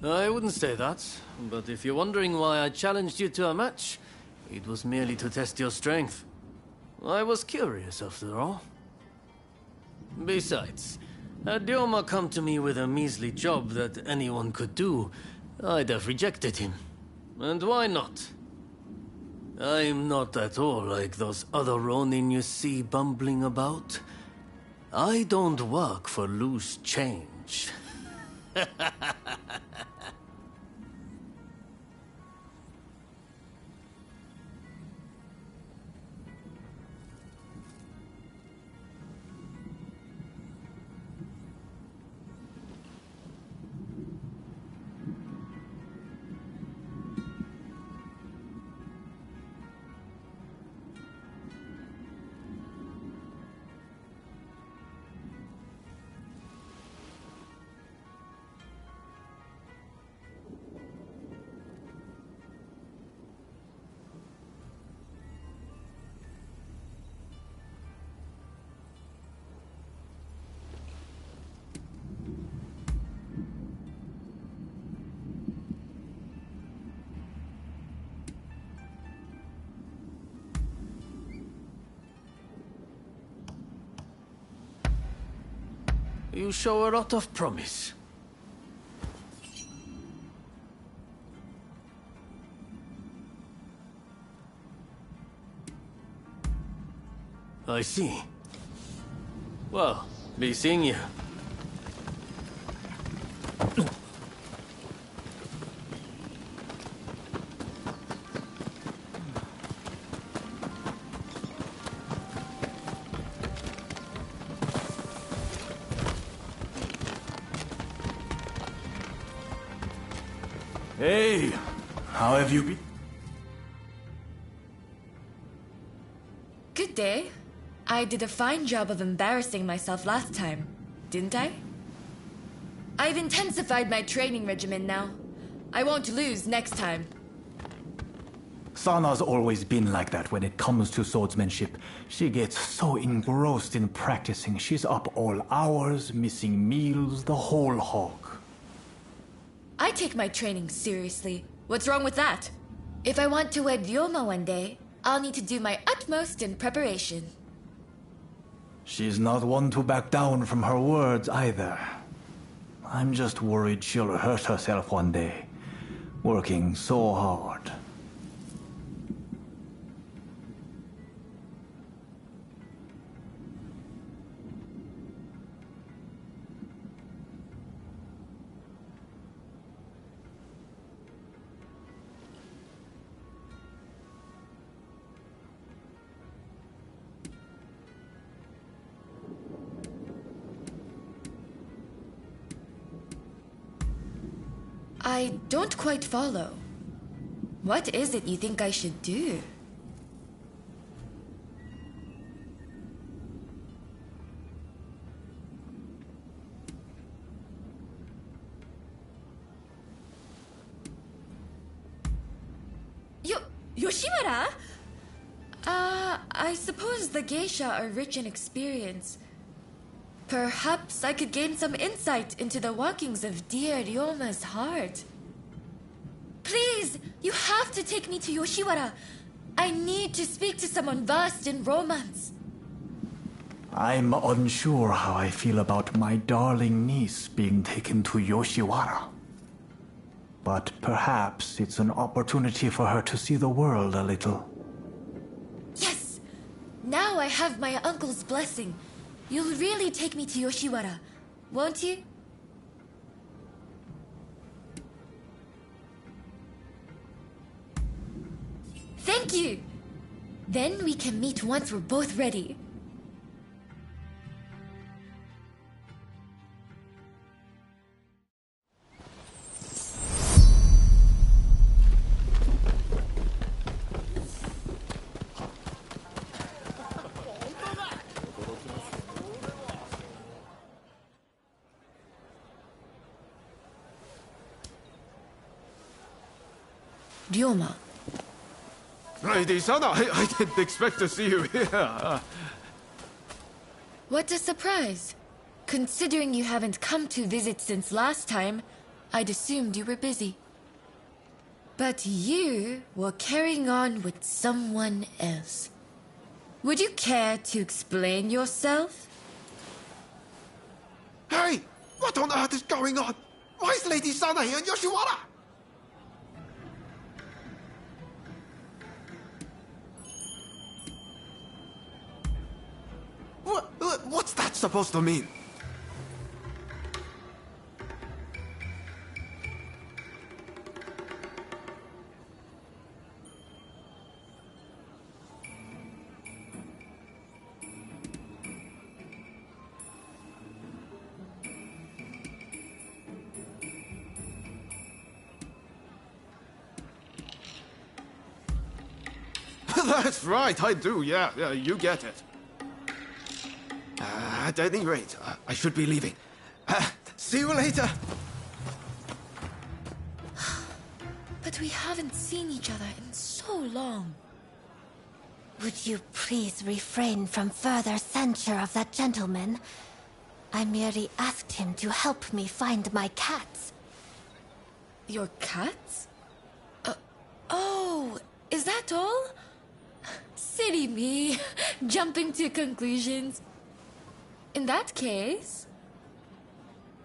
I wouldn't say that, but if you're wondering why I challenged you to a match, it was merely to test your strength. I was curious, after all. Besides, had Ryoma come to me with a measly job that anyone could do, I'd have rejected him. And why not? I'm not at all like those other Ronin you see bumbling about. I don't work for loose change. You show a lot of promise. I see. Well, be seeing you. Hey, how have you been? Good day. I did a fine job of embarrassing myself last time, didn't I? I've intensified my training regimen now. I won't lose next time. Sana's always been like that when it comes to swordsmanship. She gets so engrossed in practicing, she's up all hours, missing meals, the whole hog. I take my training seriously. What's wrong with that? If I want to wed Ryoma one day, I'll need to do my utmost in preparation. She's not one to back down from her words either. I'm just worried she'll hurt herself one day, working so hard. I don't quite follow. What is it you think I should do? Yoshiwara? I suppose the geisha are rich in experience. Perhaps I could gain some insight into the workings of dear Ryoma's heart. Please, you have to take me to Yoshiwara. I need to speak to someone versed in romance. I'm unsure how I feel about my darling niece being taken to Yoshiwara. But perhaps it's an opportunity for her to see the world a little. Yes! Now I have my uncle's blessing. You'll really take me to Yoshiwara, won't you? Thank you! Then we can meet once we're both ready. Ryoma. Lady Sana, I didn't expect to see you here. What a surprise. Considering you haven't come to visit since last time, I'd assumed you were busy. But you were carrying on with someone else. Would you care to explain yourself? Hey! What on earth is going on? Why is Lady Sana here in Yoshiwara? What's that supposed to mean? That's right, I do, yeah, you get it. At any rate, I should be leaving. See you later. But we haven't seen each other in so long. Would you please refrain from further censure of that gentleman? I merely asked him to help me find my cats. Your cats? Oh, is that all? Silly me, jumping to conclusions. In that case,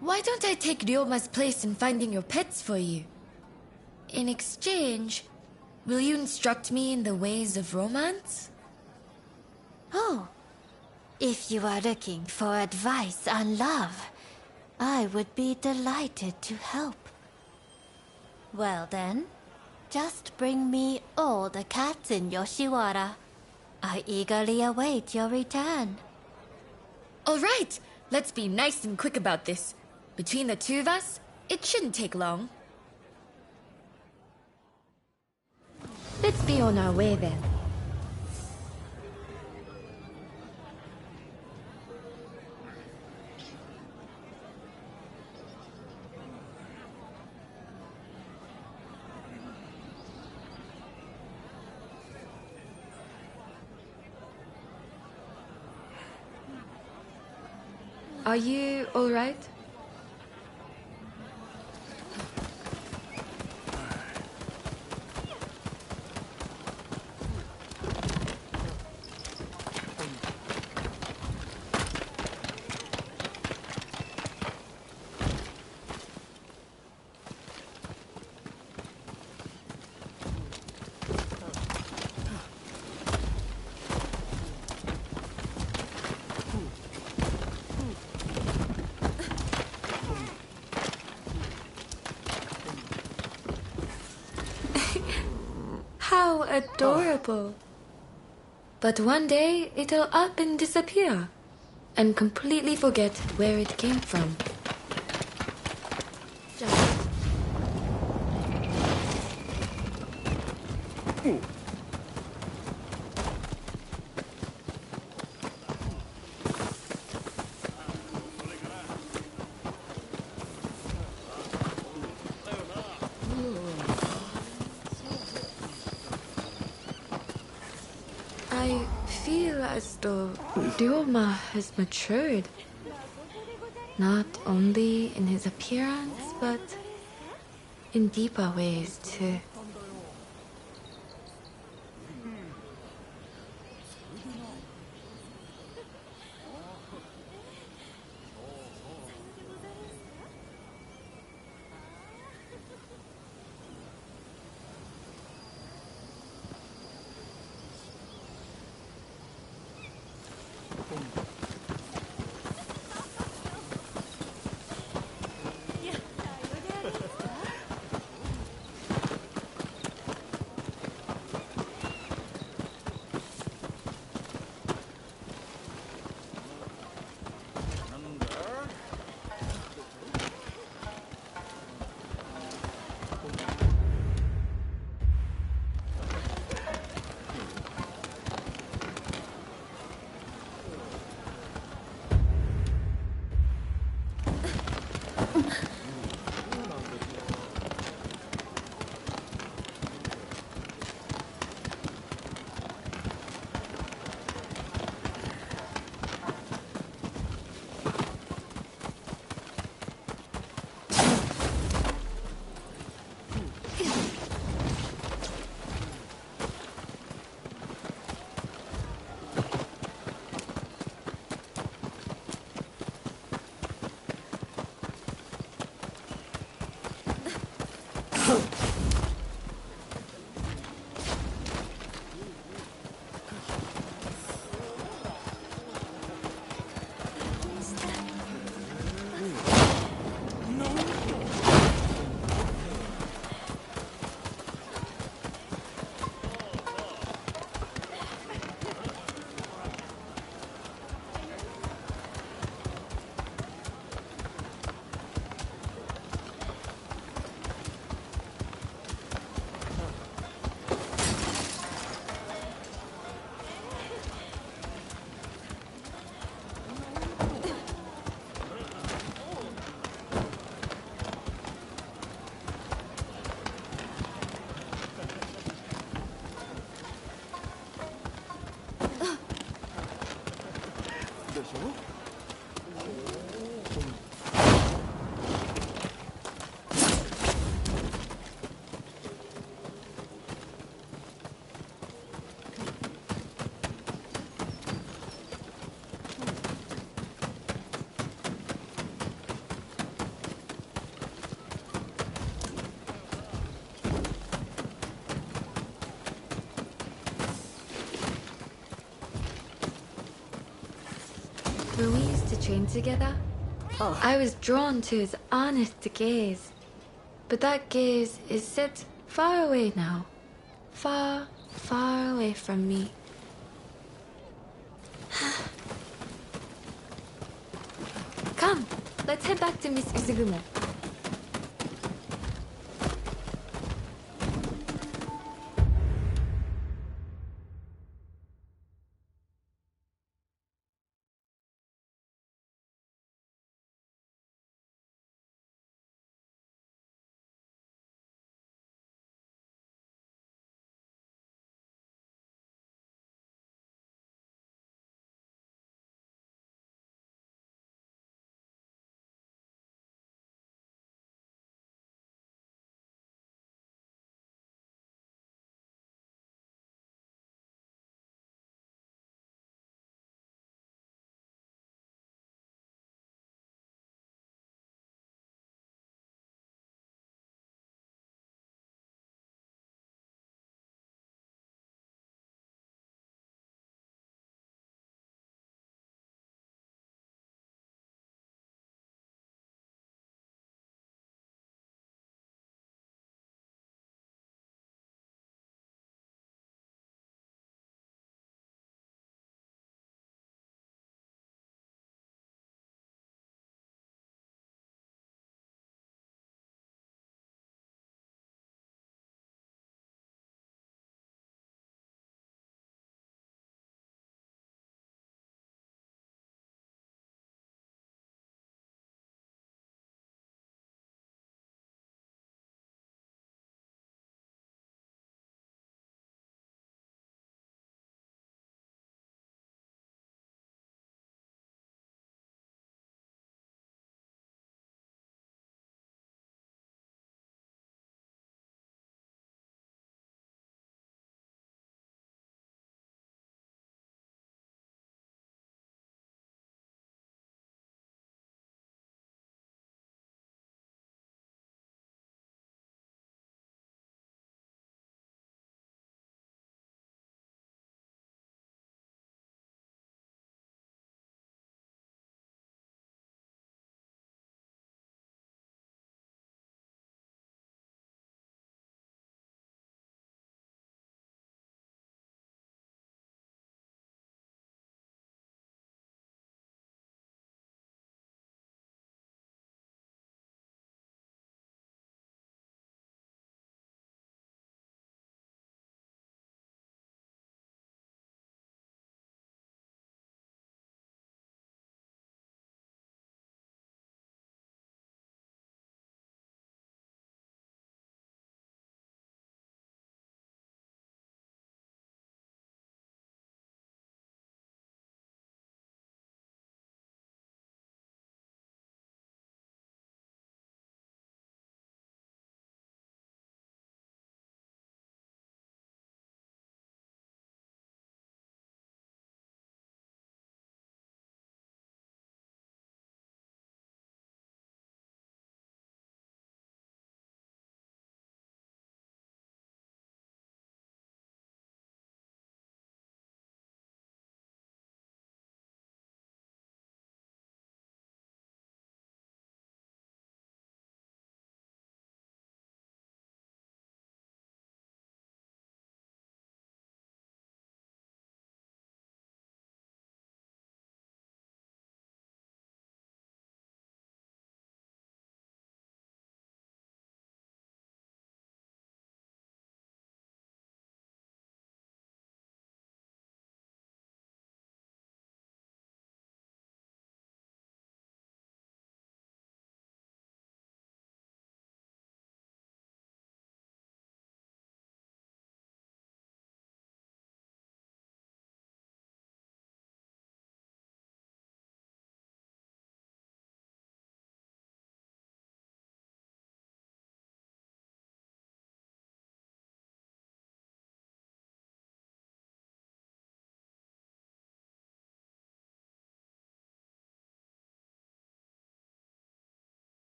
why don't I take Ryoma's place in finding your pets for you? In exchange, will you instruct me in the ways of romance? Oh, if you are looking for advice on love, I would be delighted to help. Well then, just bring me all the cats in Yoshiwara. I eagerly await your return. All right, let's be nice and quick about this. Between the two of us, it shouldn't take long. Let's be on our way then. Are you all right? How adorable. But one day, it'll up and disappear, and completely forget where it came from. I feel as though Ryoma has matured. Not only in his appearance, but in deeper ways too. trained together, I was drawn to his honest gaze. But that gaze is set far away now. Far, far away from me. Come, let's head back to Miss Uzugumo.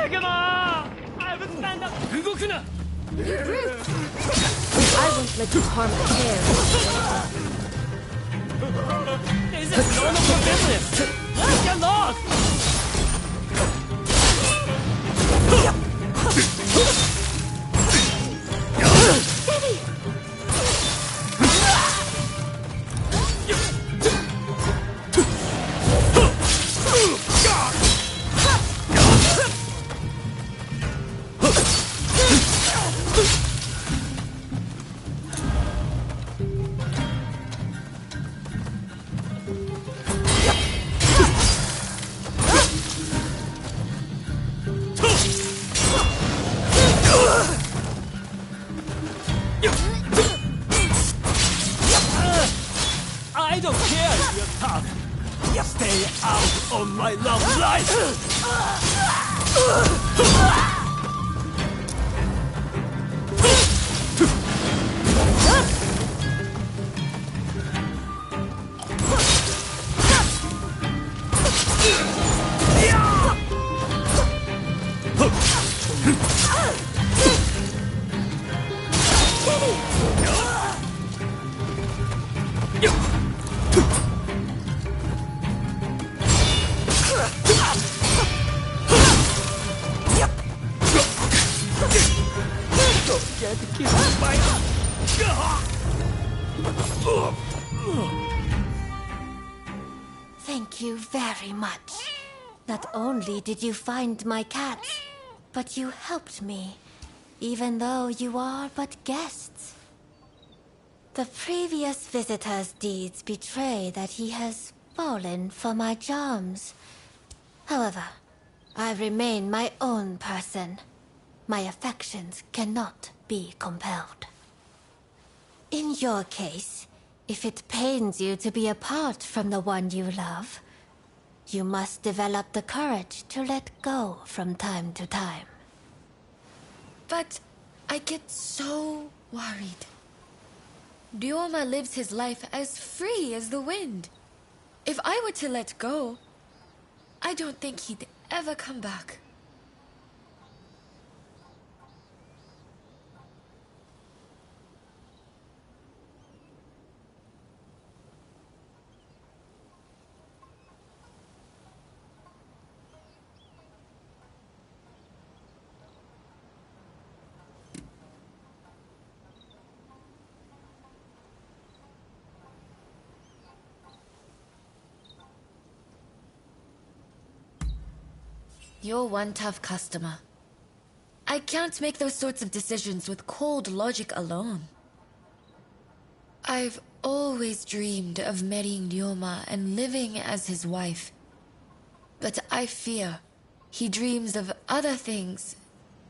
干嘛？I haven't stand up. 動くな。I won't let you harm a hair. This is none of your business. Get lost. I don't care if you're tough. Stay out of my love life. Thank you very much. Not only did you find my cat, but you helped me, even though you are but guests. The previous visitor's deeds betray that he has fallen for my charms. However, I remain my own person. My affections cannot be compelled. In your case, if it pains you to be apart from the one you love, you must develop the courage to let go from time to time. But I get so worried. Ryoma lives his life as free as the wind. If I were to let go, I don't think he'd ever come back. You're one tough customer. I can't make those sorts of decisions with cold logic alone. I've always dreamed of marrying Ryoma and living as his wife. But I fear he dreams of other things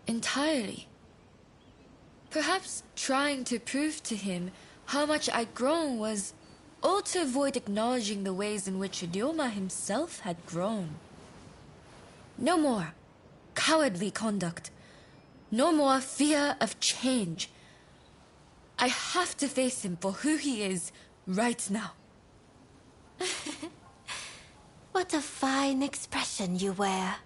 entirely. Perhaps trying to prove to him how much I'd grown was all to avoid acknowledging the ways in which Ryoma himself had grown. No more cowardly conduct. No more fear of change. I have to face him for who he is right now. What a fine expression you wear.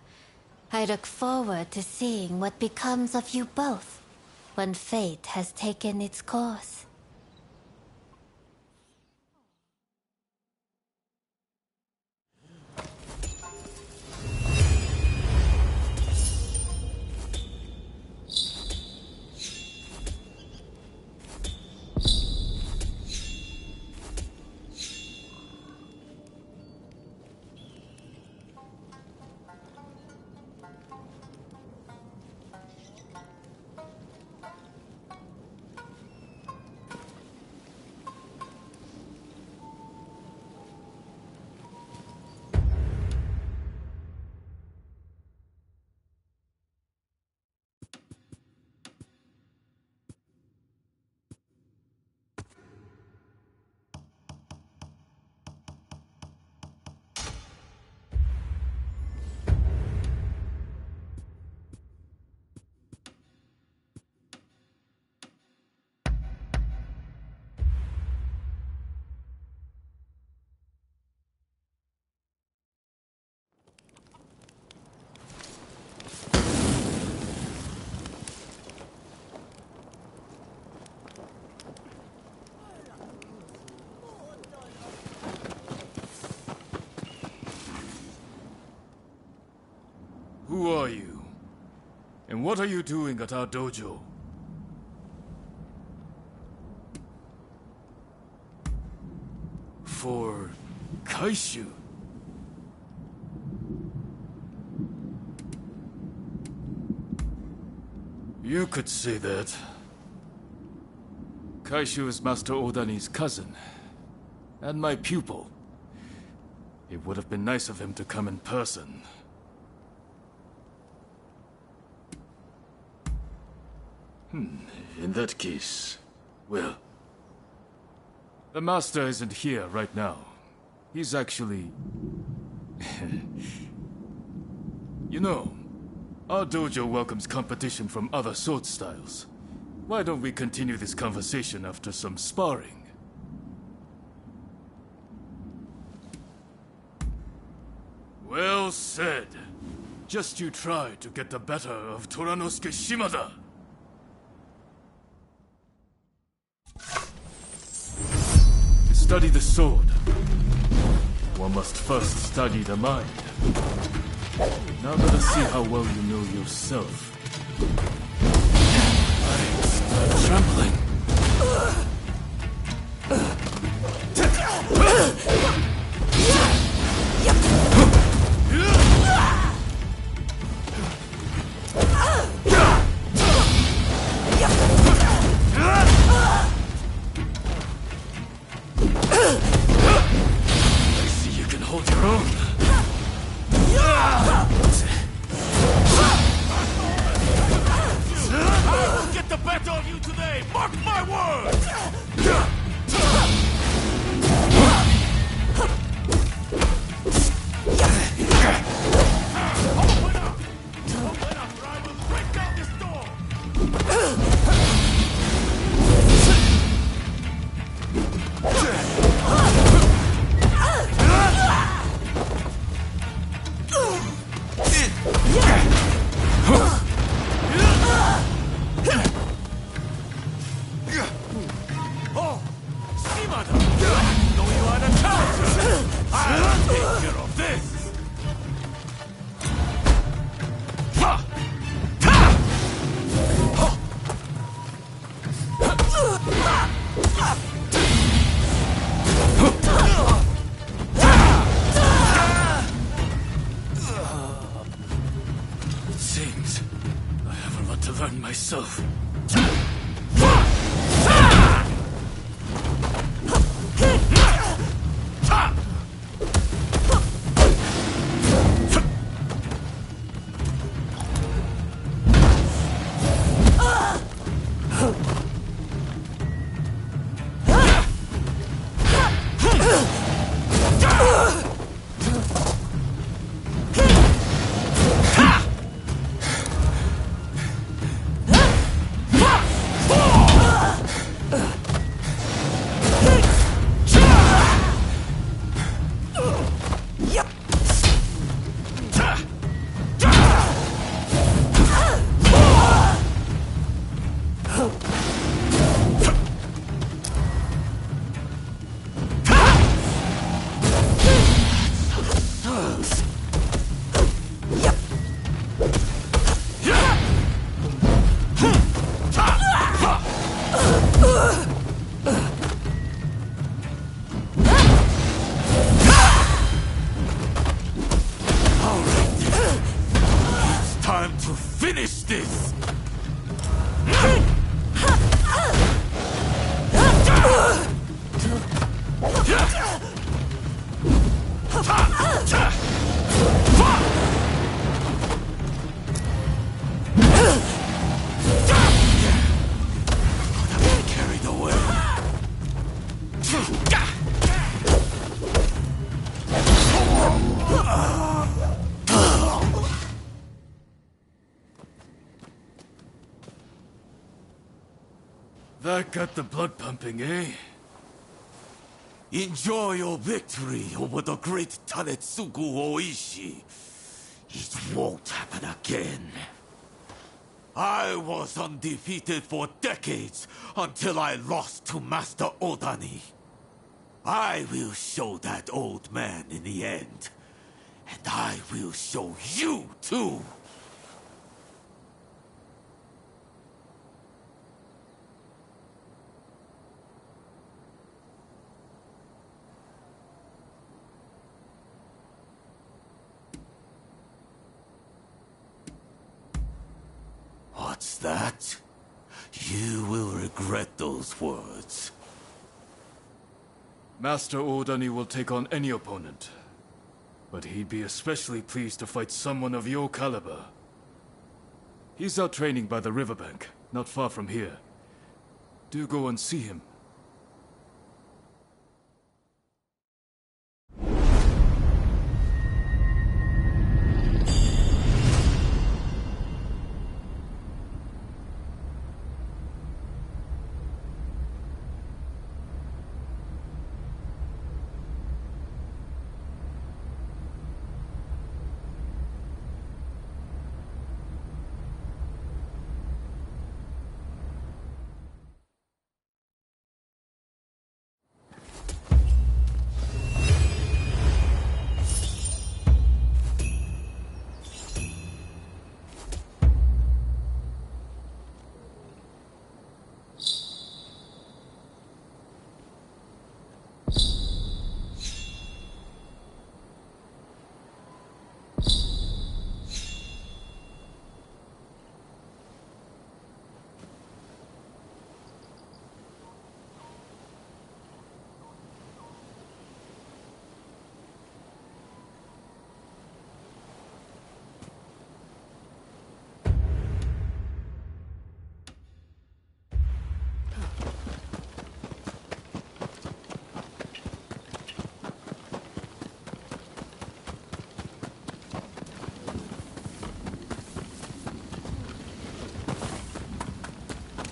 I look forward to seeing what becomes of you both when fate has taken its course. Who are you? And what are you doing at our dojo? For Kaishu? You could say that. Kaishu is Master Odani's cousin, and my pupil. It would have been nice of him to come in person. In that case, well... The Master isn't here right now. He's actually... You know, our dojo welcomes competition from other sword styles. Why don't we continue this conversation after some sparring? Well said. Just you try to get the better of Toranosuke Shimada. To study the sword, one must first study the mind. Now let us see how well you know yourself. I start trembling. I see you can hold your own. I'll get the better of you today! Mark my words! Open up! Open up or I will break down this door! Oh, Shimada! I didn't know you had a character! I'll take care of this! It seems I have a lot to learn myself. Time to finish this! Carried away. That got the blood pumping, eh? Enjoy your victory over the great Tanetsugu Oishi. It won't happen again. I was undefeated for decades until I lost to Master Odani. I will show that old man in the end. And I will show you too. What's that? You will regret those words. Master Odani will take on any opponent. But he'd be especially pleased to fight someone of your caliber. He's out training by the riverbank, not far from here. Do go and see him.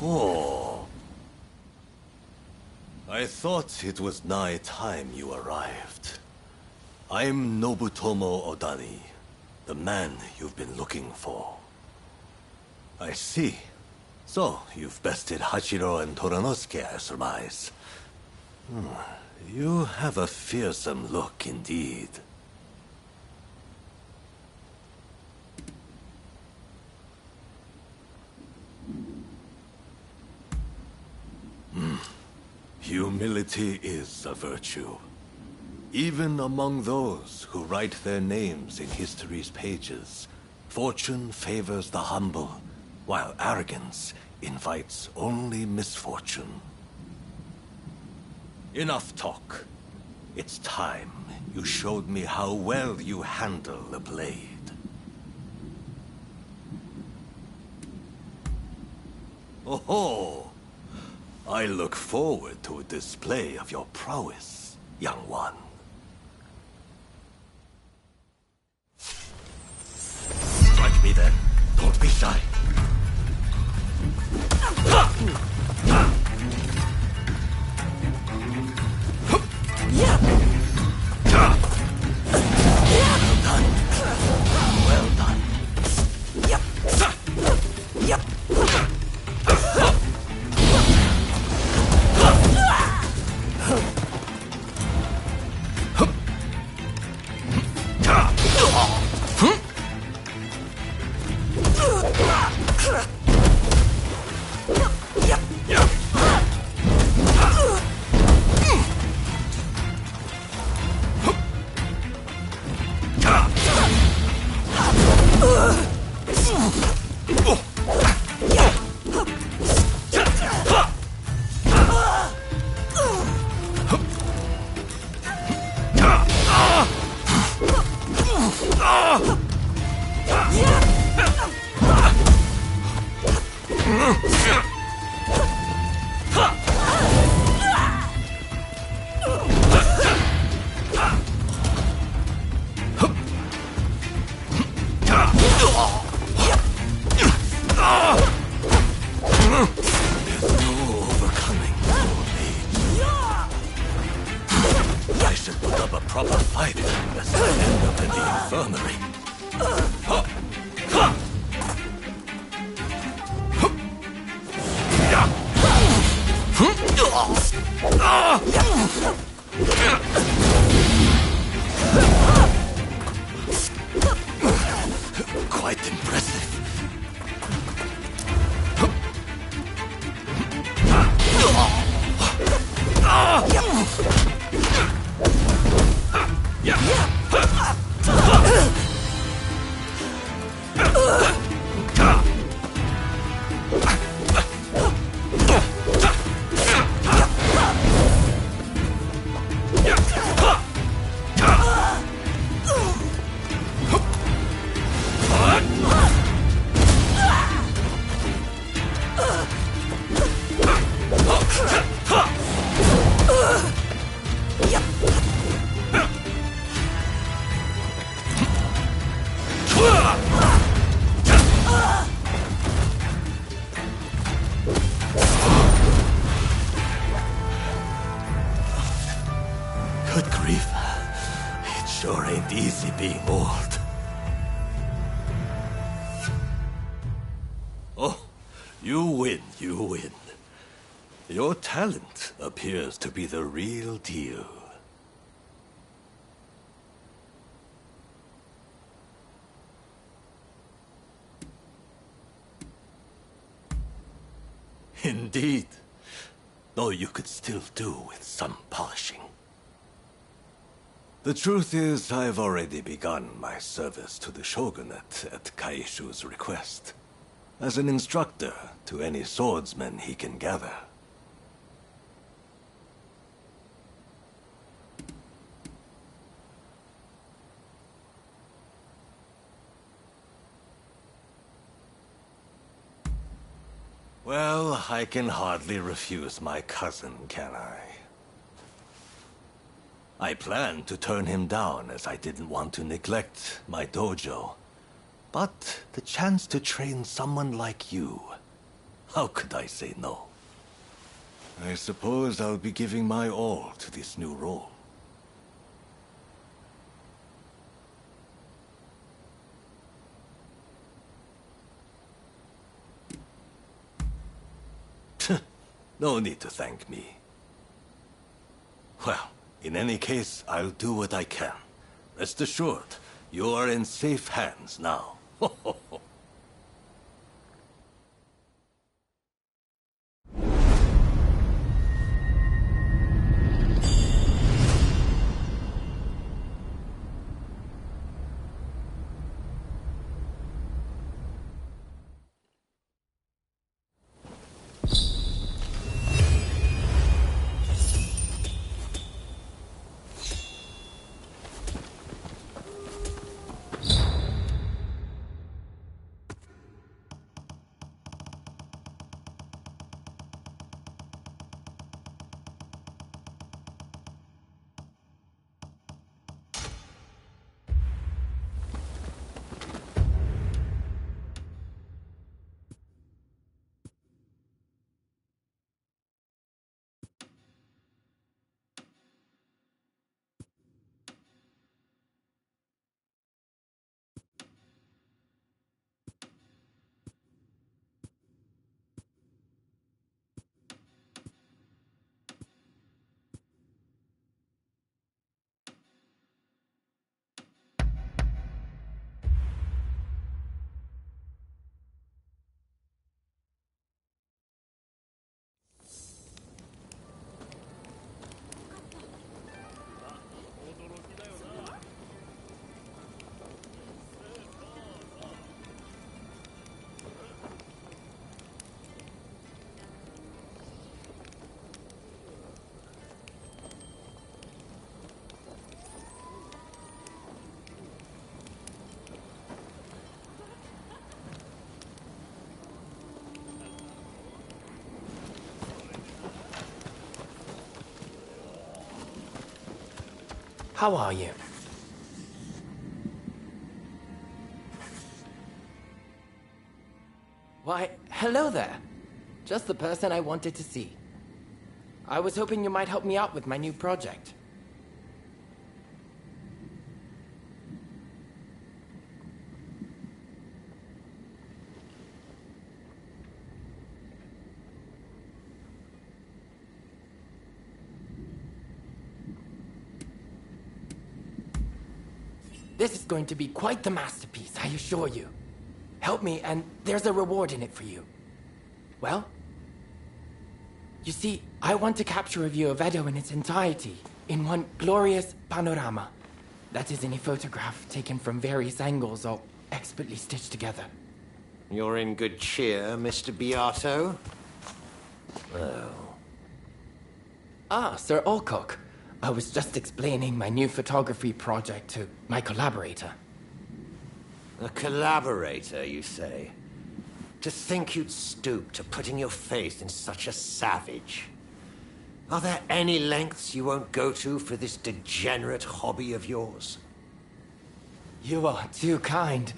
Oh. I thought it was nigh time you arrived. I'm Nobutomo Odani, the man you've been looking for. I see. So, you've bested Hachiro and Toranosuke, I surmise. You have a fearsome look indeed. Humility is a virtue. Even among those who write their names in history's pages, fortune favors the humble, while arrogance invites only misfortune. Enough talk. It's time you showed me how well you handle the blade. Oh-ho! I look forward to a display of your prowess, young one. Strike me then. Don't be shy. Well done. Quite impressive. easy being old. Oh, you win, you win. Your talent appears to be the real deal. Indeed. Though you could still do with some polishing. The truth is, I've already begun my service to the Shogunate at Kaishu's request, as an instructor to any swordsmen he can gather. Well, I can hardly refuse my cousin, can I? I planned to turn him down as I didn't want to neglect my dojo. But the chance to train someone like you, how could I say no? I suppose I'll be giving my all to this new role. No need to thank me. Well, in any case, I'll do what I can. Rest assured, you are in safe hands now. How are you? Why, hello there. Just the person I wanted to see. I was hoping you might help me out with my new project. This is going to be quite the masterpiece, I assure you. Help me, and there's a reward in it for you. Well, you see, I want to capture a view of Edo in its entirety, in one glorious panorama. That is in a photograph taken from various angles, all expertly stitched together. You're in good cheer, Mr. Beato. Ah, Sir Alcock. I was just explaining my new photography project to my collaborator. A collaborator, you say? To think you'd stoop to putting your faith in such a savage. Are there any lengths you won't go to for this degenerate hobby of yours? You are too kind.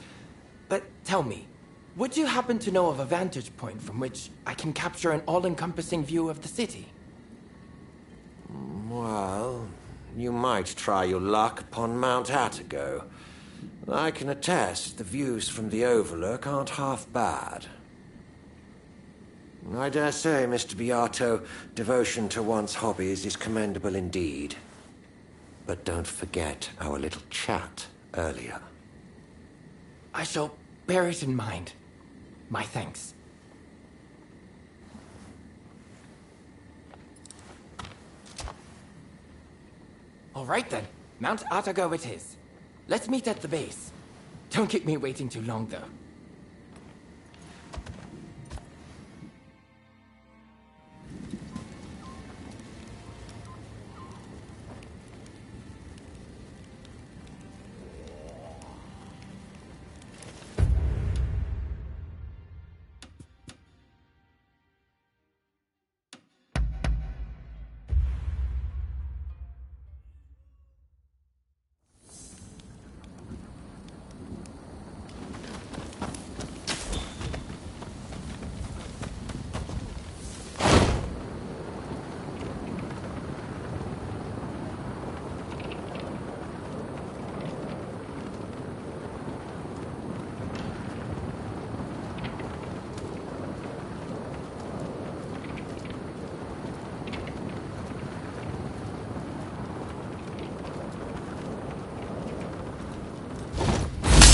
But tell me, would you happen to know of a vantage point from which I can capture an all-encompassing view of the city? Well, you might try your luck upon Mount Atago. I can attest the views from the Overlook aren't half bad. I dare say, Mr. Beato, devotion to one's hobbies is commendable indeed. But don't forget our little chat earlier. I shall bear it in mind. My thanks. All right then, Mount Atago it is. Let's meet at the base. Don't keep me waiting too long, though.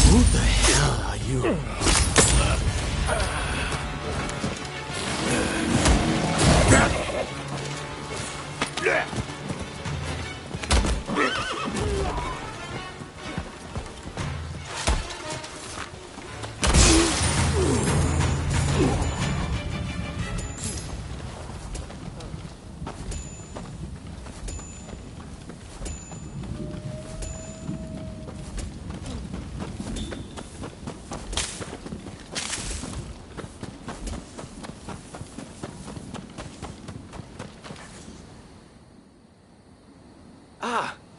Who the hell are you?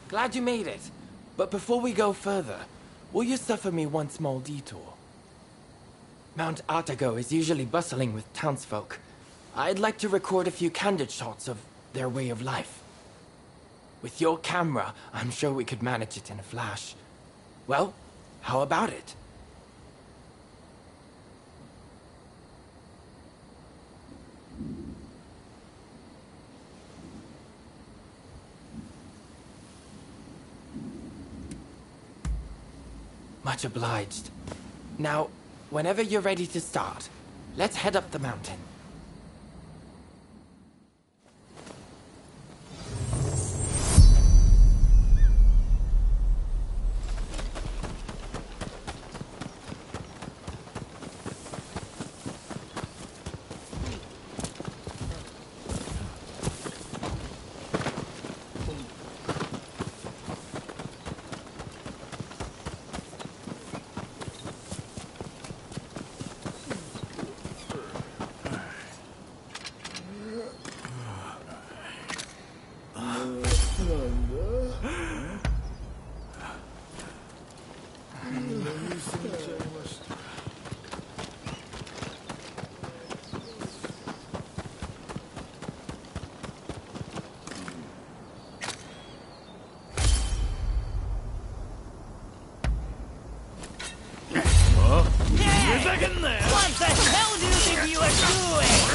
Glad you made it. But before we go further, will you suffer me one small detour? Mount Atago is usually bustling with townsfolk. I'd like to record a few candid shots of their way of life. With your camera, I'm sure we could manage it in a flash. Well, how about it? Much obliged. Now, whenever you're ready to start, let's head up the mountain. What the hell do you think you are doing?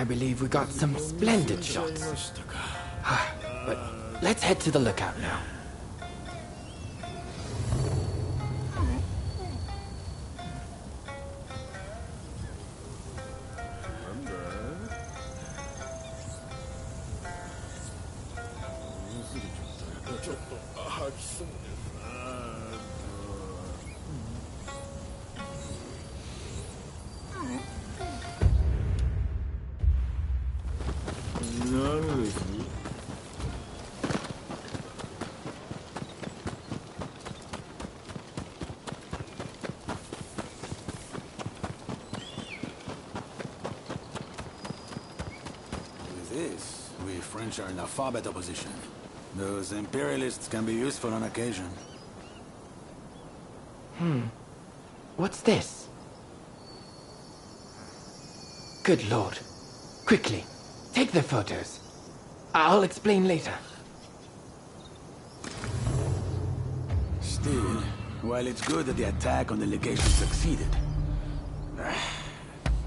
I believe we got some splendid shots. But let's head to the lookout now. With this, we French are in a far better position. Those imperialists can be useful on occasion. What's this? Good lord. Quickly, take the photos. I'll explain later. Still, while it's good that the attack on the legation succeeded,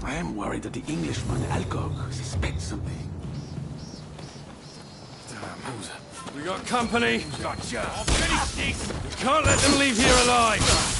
I am worried that the Englishman, Alcog, suspects something. We got company. Gotcha! We can't let them leave here alive.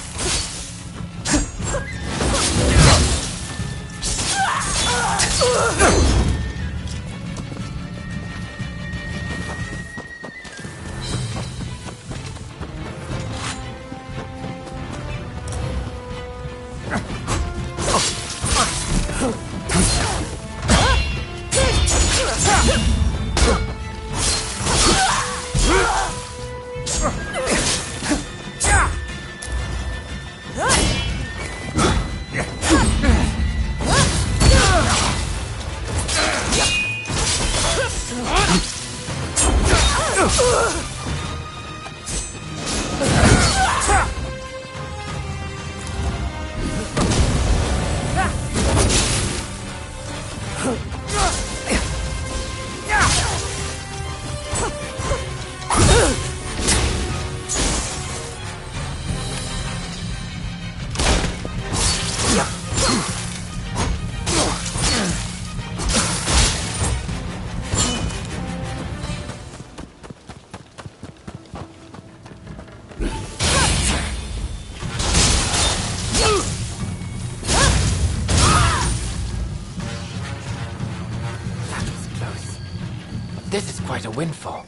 This is quite a windfall.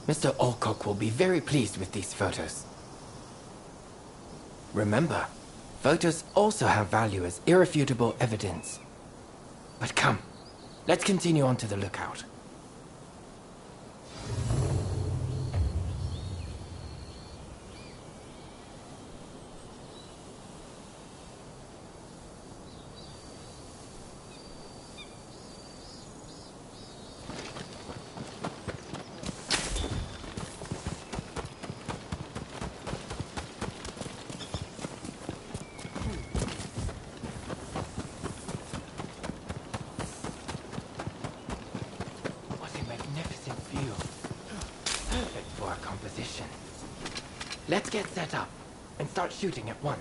Mr. Alcock will be very pleased with these photos. Remember, photos also have value as irrefutable evidence. But come, let's continue on to the lookout. Let's get set up and start shooting at once.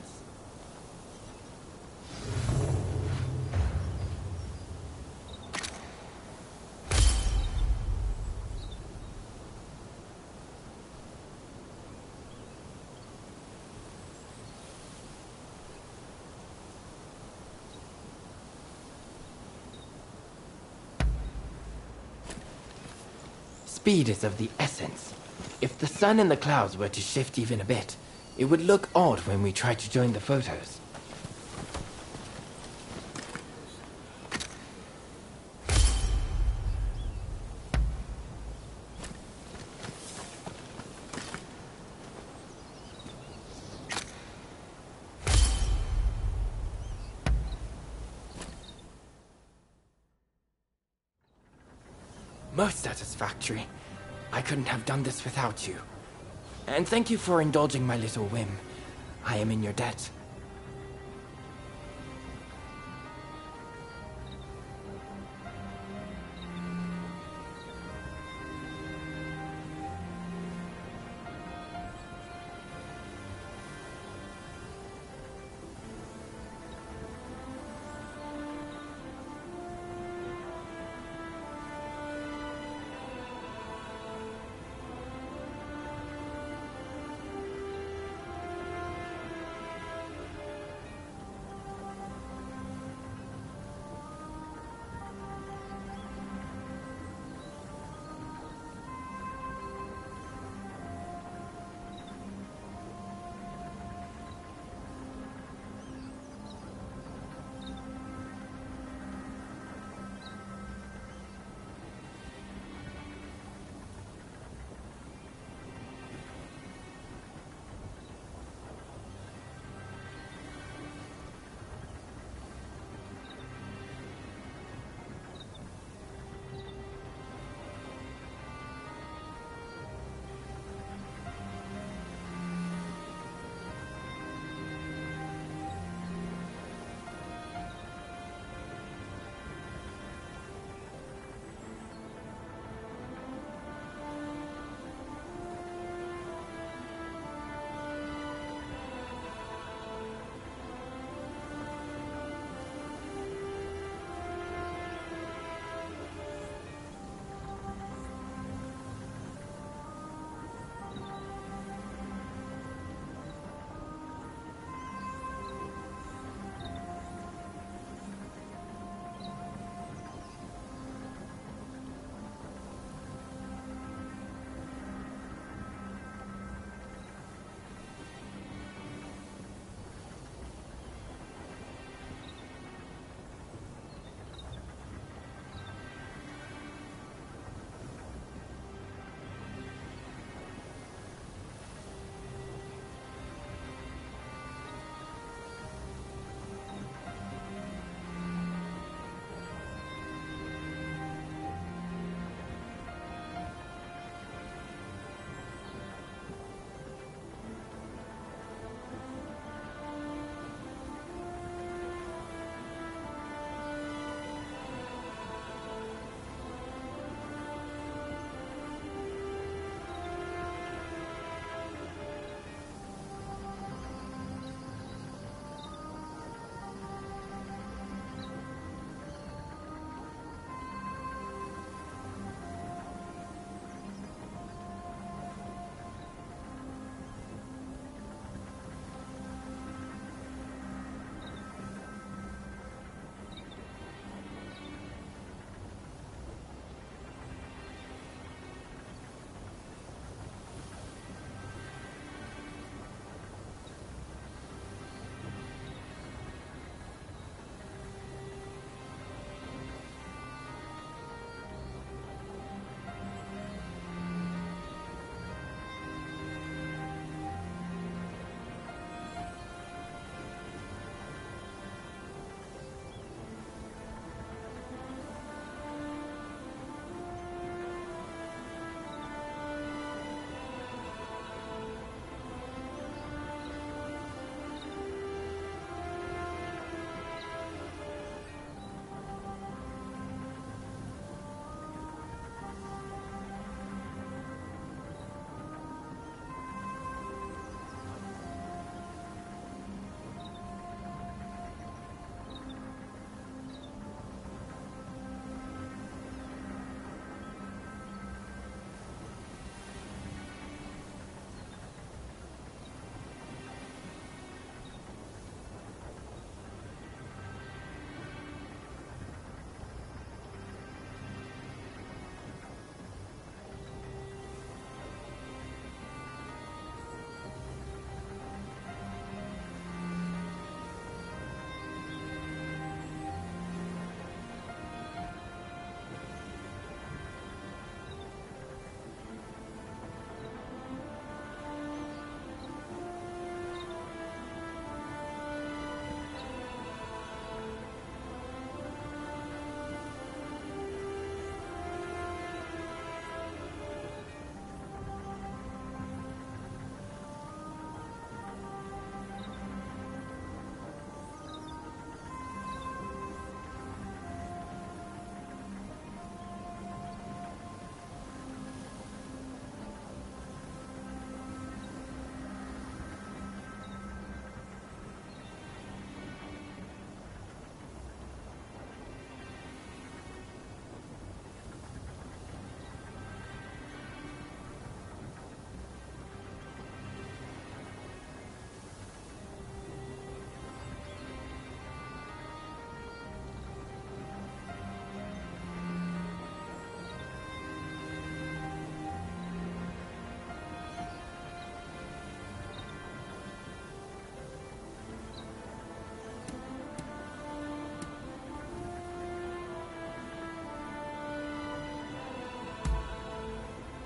Speed is of the essence. If the sun and the clouds were to shift even a bit, it would look odd when we try to join the photos. Most satisfactory. I couldn't have done this without you. And thank you for indulging my little whim. I am in your debt.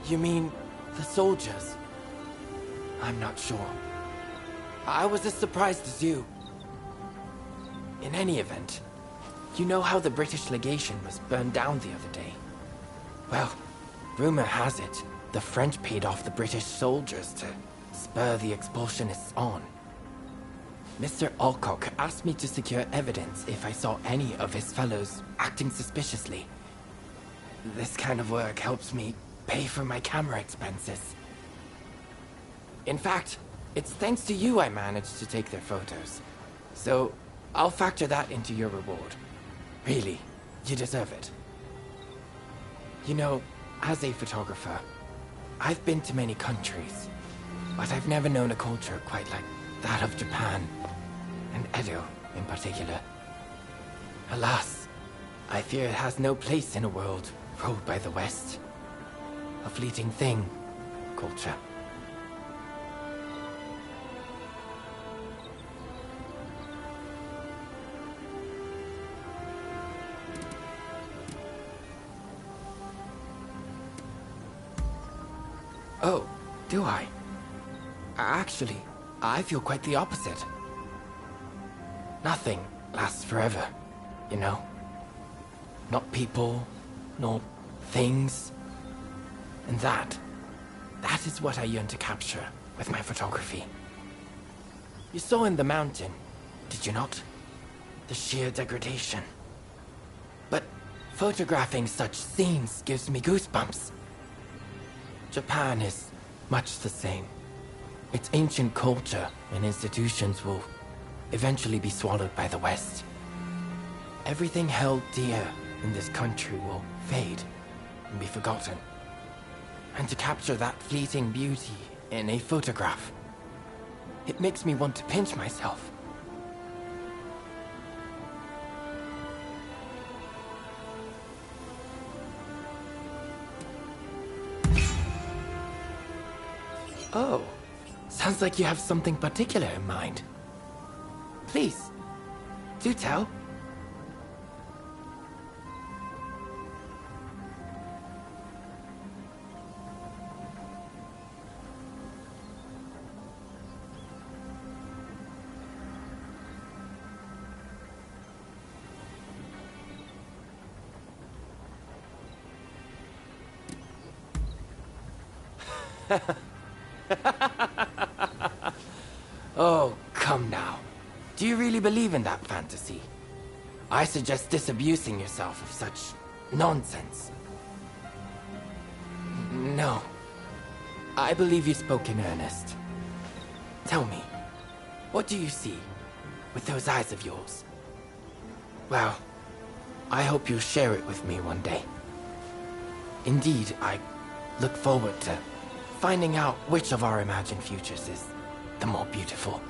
You mean the soldiers? I'm not sure. I was as surprised as you. In any event, you know how the British legation was burned down the other day? Well, rumor has it, the French paid off the British soldiers to spur the expulsionists on. Mr. Alcock asked me to secure evidence if I saw any of his fellows acting suspiciously. This kind of work helps me pay for my camera expenses. In fact, it's thanks to you I managed to take their photos. So, I'll factor that into your reward. Really, you deserve it. You know, as a photographer, I've been to many countries, but I've never known a culture quite like that of Japan, and Edo in particular. Alas, I fear it has no place in a world ruled by the West. A fleeting thing, culture. Oh, do I? Actually, I feel quite the opposite. Nothing lasts forever, you know? Not people, nor things. And that is what I yearn to capture with my photography. You saw in the mountain, did you not? The sheer degradation. But photographing such scenes gives me goosebumps. Japan is much the same. Its ancient culture and institutions will eventually be swallowed by the West. Everything held dear in this country will fade and be forgotten. And to capture that fleeting beauty in a photograph, it makes me want to pinch myself. Oh, sounds like you have something particular in mind. Please, do tell. Oh, come now. Do you really believe in that fantasy? I suggest disabusing yourself of such nonsense. No. I believe you spoke in earnest. Tell me, what do you see with those eyes of yours? Well, I hope you'll share it with me one day. Indeed, I look forward to finding out which of our imagined futures is the more beautiful.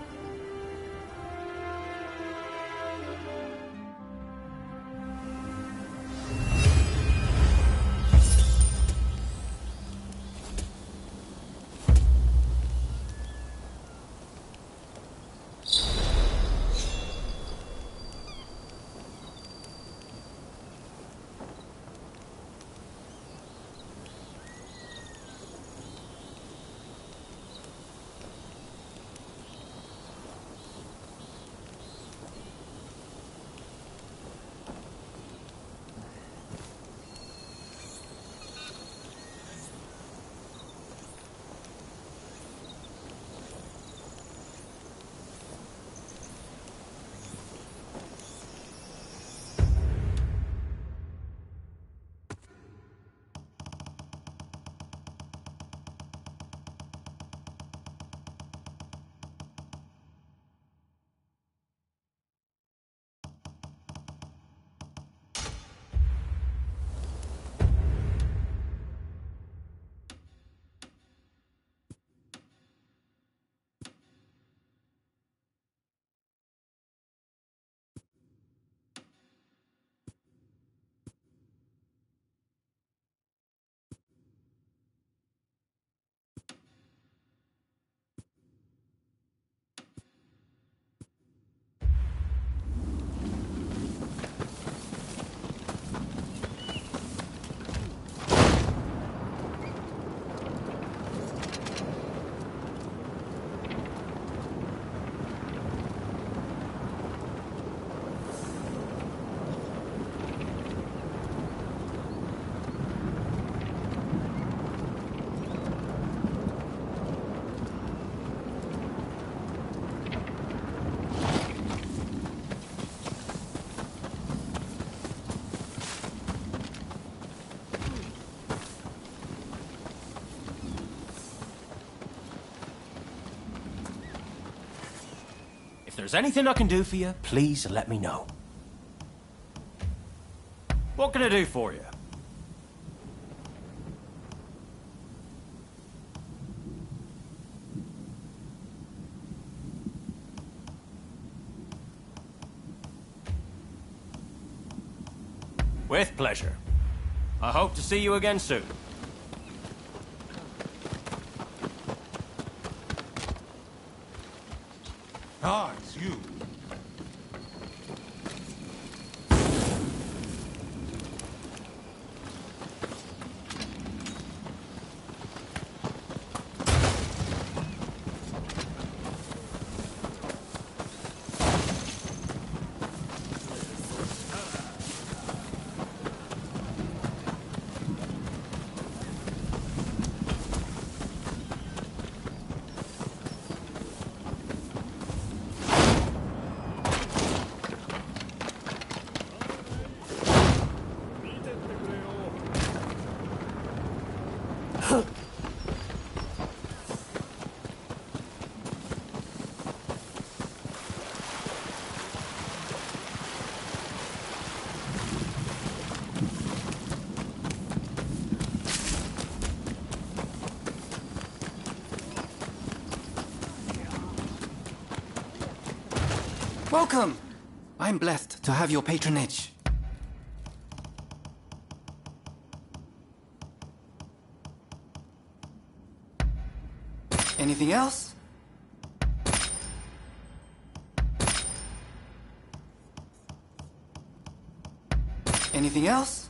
there's anything I can do for you, please let me know. What can I do for you? With pleasure. I hope to see you again soon. Ah, it's you. Welcome! I'm blessed to have your patronage. Anything else? Anything else?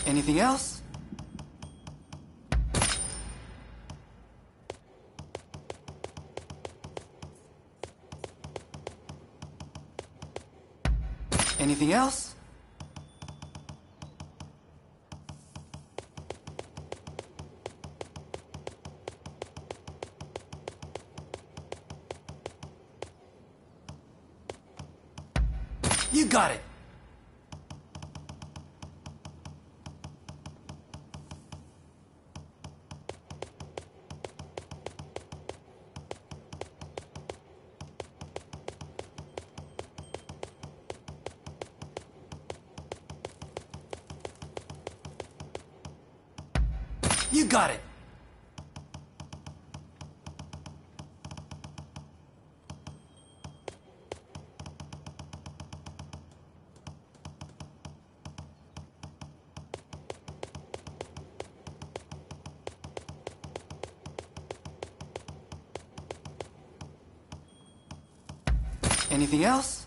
Anything else? Anything else? You got it! You got it! Anything else?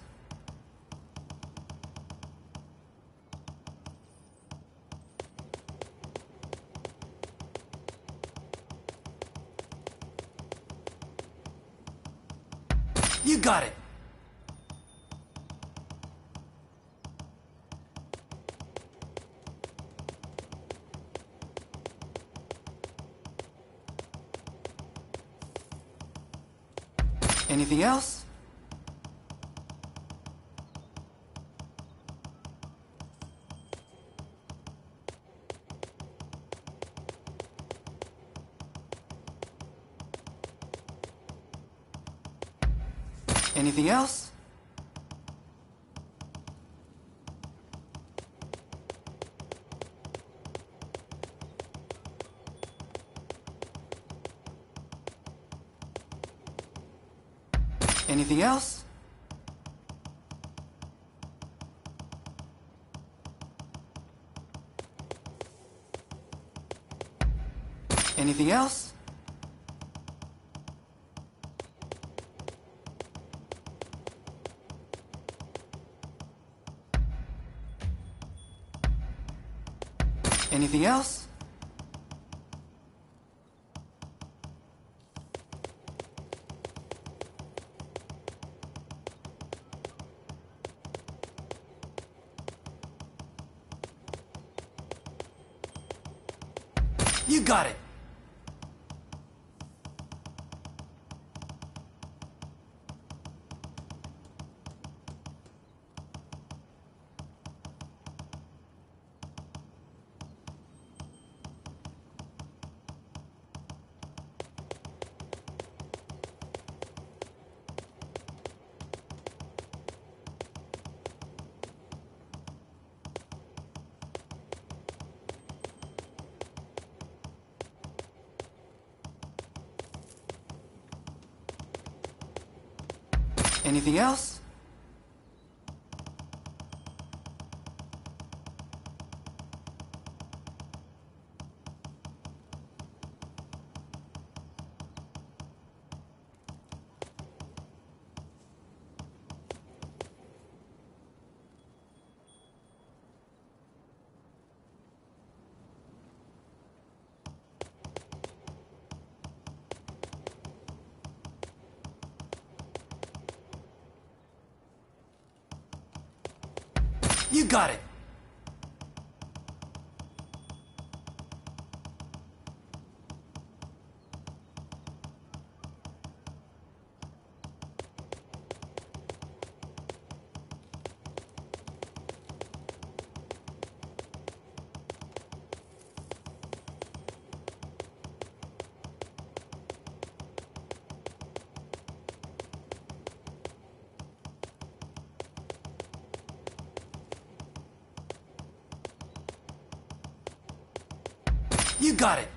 You got it! Anything else? Anything else? Anything else? Anything else? Anything else? You got it! Anything else? You got it! You got it!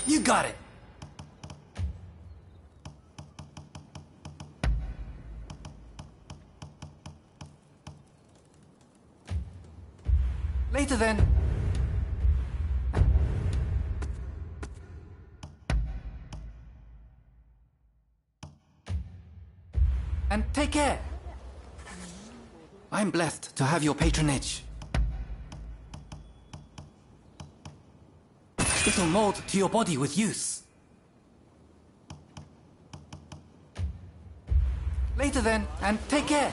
You got it! Later then. And take care. I'm blessed to have your patronage. It'll mold to your body with use. Later then, and take care.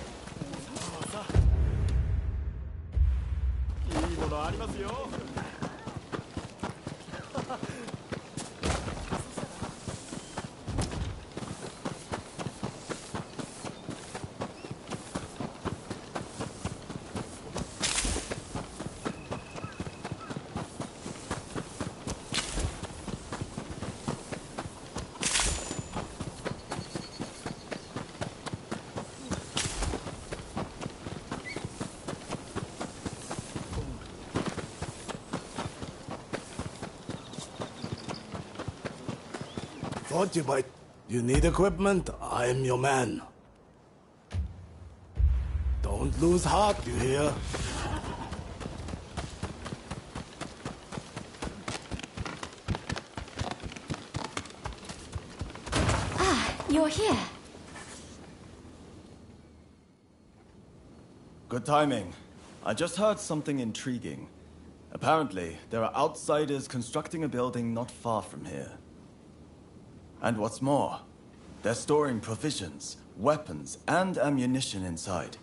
Thought you might. You need equipment? I am your man. Don't lose heart, you hear? You're here. Good timing. I just heard something intriguing. Apparently, there are outsiders constructing a building not far from here. And what's more, they're storing provisions, weapons, and ammunition inside.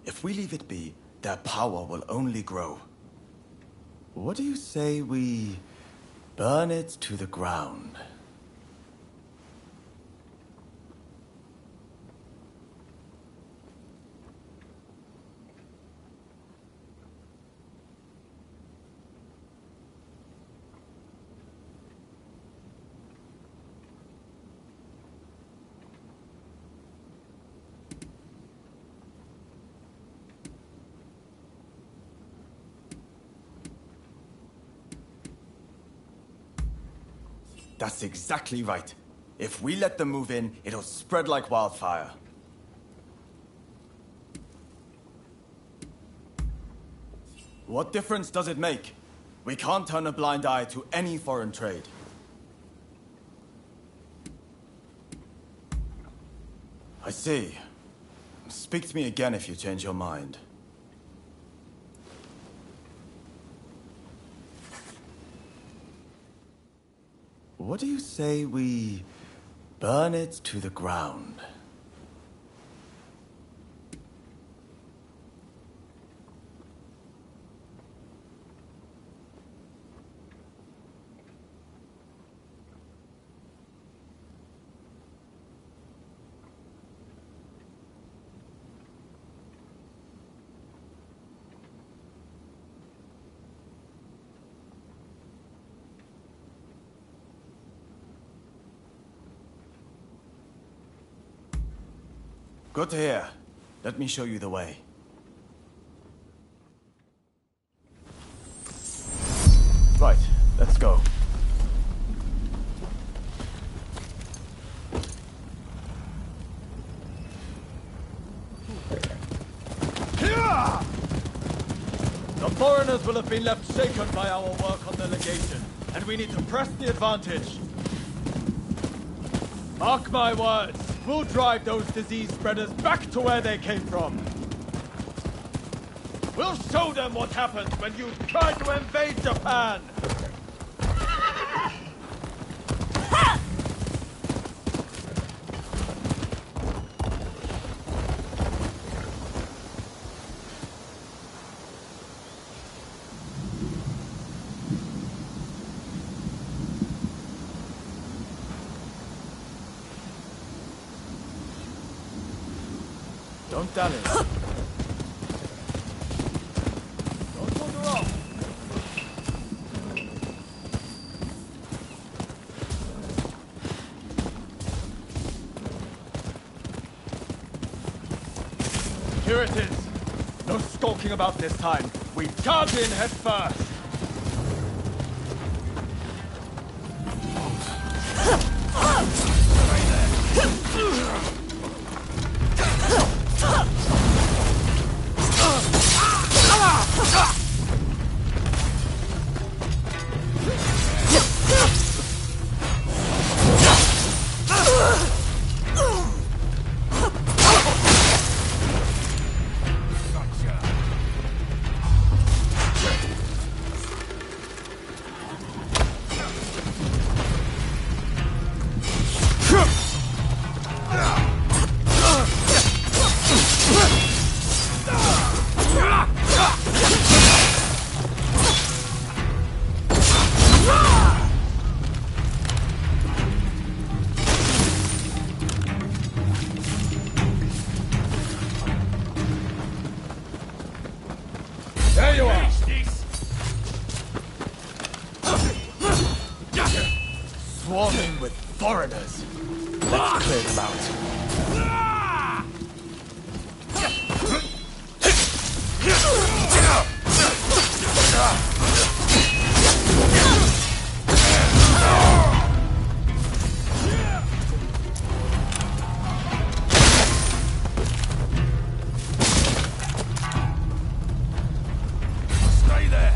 If we leave it be, their power will only grow. What do you say we burn it to the ground? That's exactly right. If we let them move in, it'll spread like wildfire. What difference does it make? We can't turn a blind eye to any foreign trade. I see. Speak to me again if you change your mind. What do you say we burn it to the ground? Good to hear. Let me show you the way. Right, let's go. The foreigners will have been left shaken by our work on the legation, and we need to press the advantage. Mark my words, we'll drive those disease spreaders back to where they came from. We'll show them what happens when you try to invade Japan! Don't dally. Don't wander off. Here it is. No skulking about this time. We charge in head first. There you are! Swarming with foreigners. Let's clear them out. Stay there!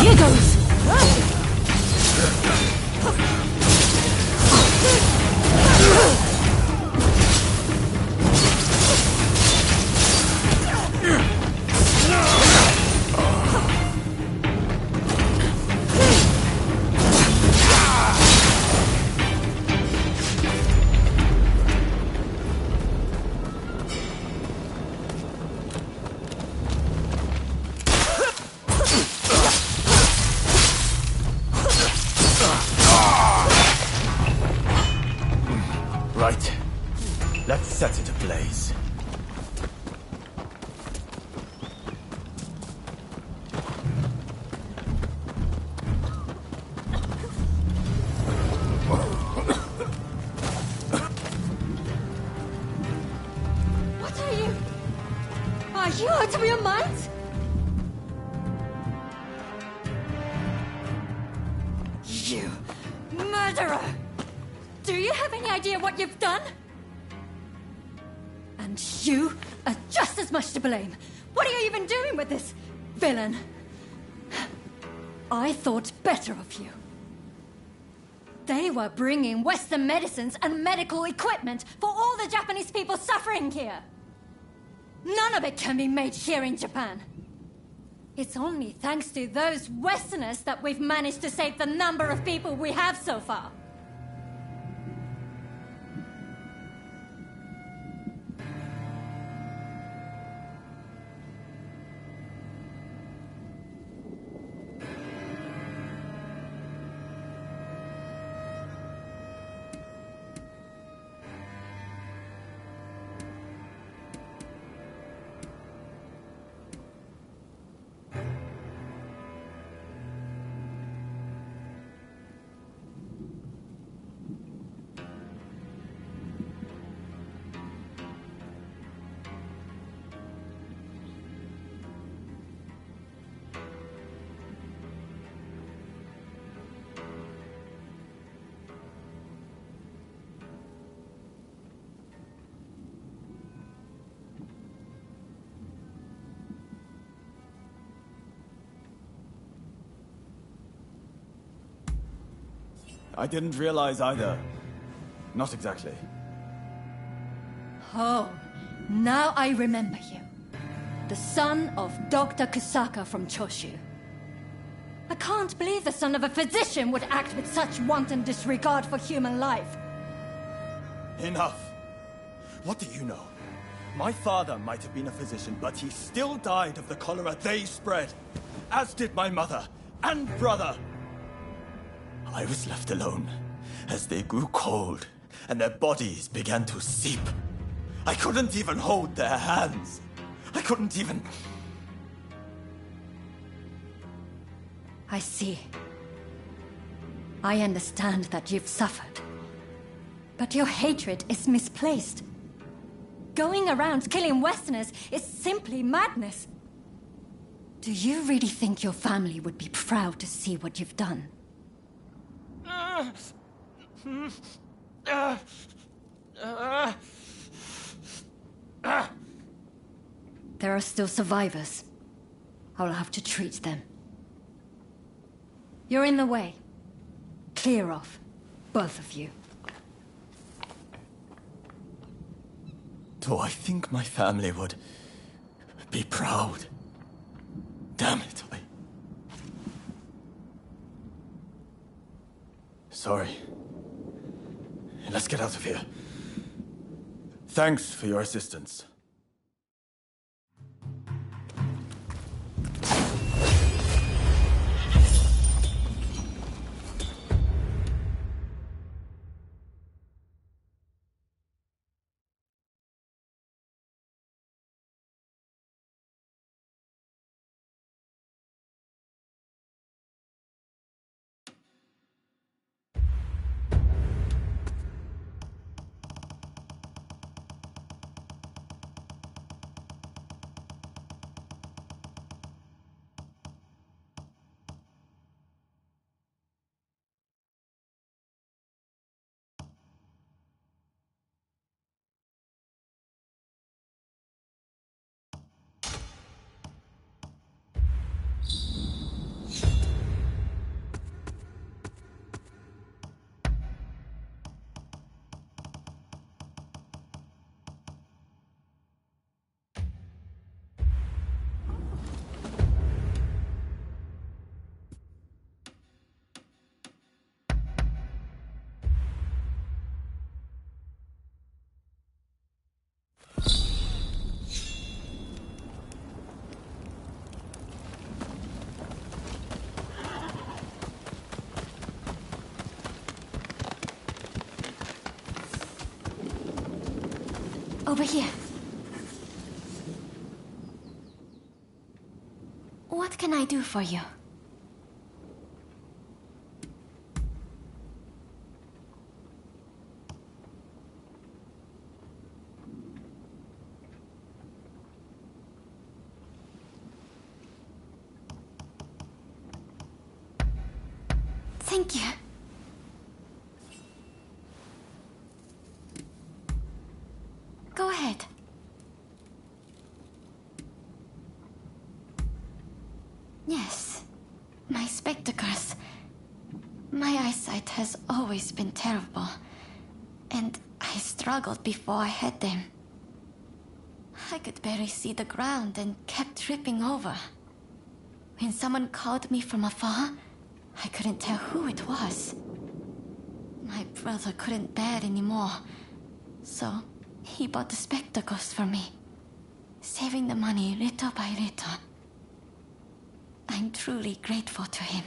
Here goes! Right. Let's set it ablaze. What are you? Are you out of your minds? You murderer! Do you have any idea what you've done? And you are just as much to blame. What are you even doing with this villain? I thought better of you. They were bringing Western medicines and medical equipment for all the Japanese people suffering here. None of it can be made here in Japan. It's only thanks to those Westerners that we've managed to save the number of people we have so far. I didn't realize either. Not exactly. Oh, now I remember you. The son of Dr. Kusaka from Choshu. I can't believe the son of a physician would act with such wanton disregard for human life. Enough. What do you know? My father might have been a physician, but he still died of the cholera they spread. As did my mother and brother. I was left alone as they grew cold and their bodies began to seep. I couldn't even hold their hands. I couldn't even... I see. I understand that you've suffered. But your hatred is misplaced. Going around killing Westerners is simply madness. Do you really think your family would be proud to see what you've done? There are still survivors. I'll have to treat them. You're in the way. Clear off, both of you. Do I think my family would be proud? Damn it, Sorry. Let's get out of here. Thanks for your assistance. Over here. What can I do for you? Thank you. Go ahead. Yes, my spectacles. My eyesight It has always been terrible. And I struggled before I had them. I could barely see the ground and kept tripping over. When someone called me from afar, I couldn't tell who it was. My brother couldn't bear it anymore, so he bought the spectacles for me, saving the money little by little. I'm truly grateful to him.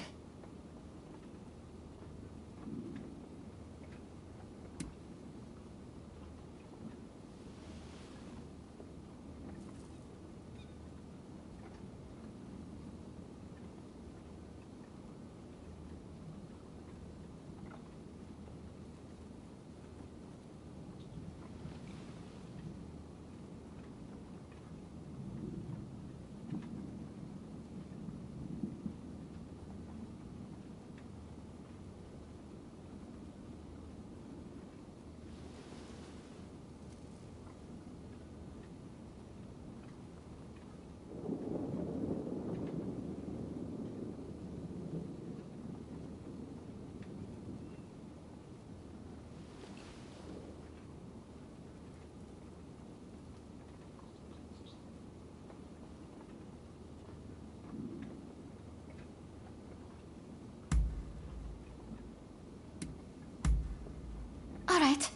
All right.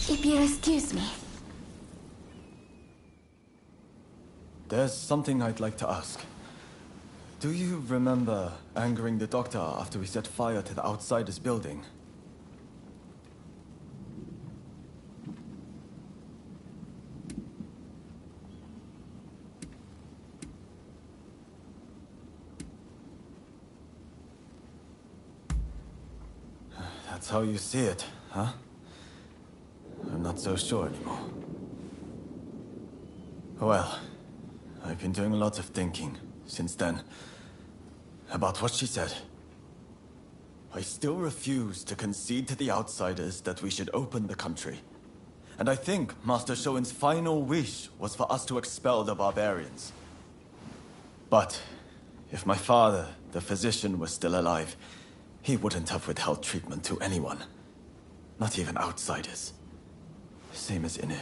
If you'll excuse me. There's something I'd like to ask. Do you remember angering the doctor after we set fire to the Outsiders building? That's how you see it, huh? I'm not so sure anymore. Well, I've been doing a lot of thinking since then about what she said. I still refuse to concede to the Outsiders that we should open the country. And I think Master Shoin's final wish was for us to expel the barbarians. But if my father, the physician, was still alive, he wouldn't have withheld treatment to anyone. Not even outsiders. Same as Ine.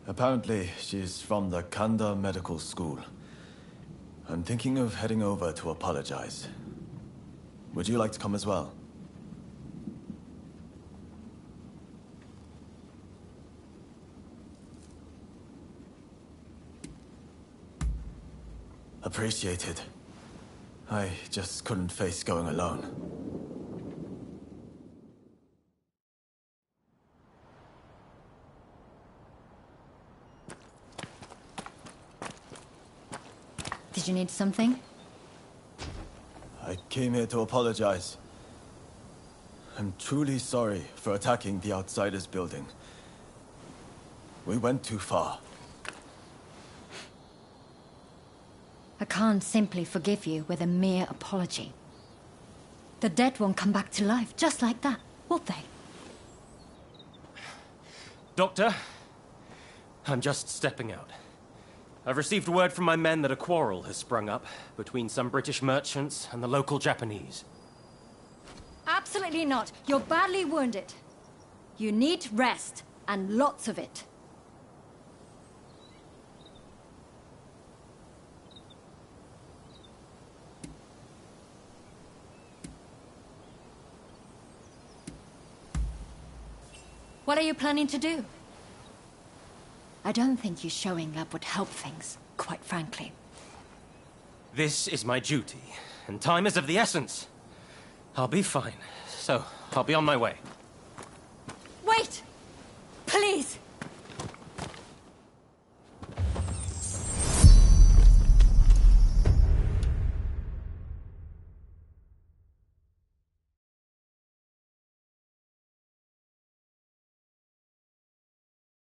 Apparently, she's from the Kanda Medical School. I'm thinking of heading over to apologize. Would you like to come as well? Appreciated. I just couldn't face going alone. Did you need something? I came here to apologize. I'm truly sorry for attacking the Outsiders building. We went too far. I can't simply forgive you with a mere apology. The dead won't come back to life just like that, will they? Doctor, I'm just stepping out. I've received word from my men that a quarrel has sprung up between some British merchants and the local Japanese. Absolutely not. You're badly wounded. You need rest, and lots of it. What are you planning to do? I don't think you showing up would help things, quite frankly. This is my duty, and time is of the essence. I'll be fine, so I'll be on my way. Wait!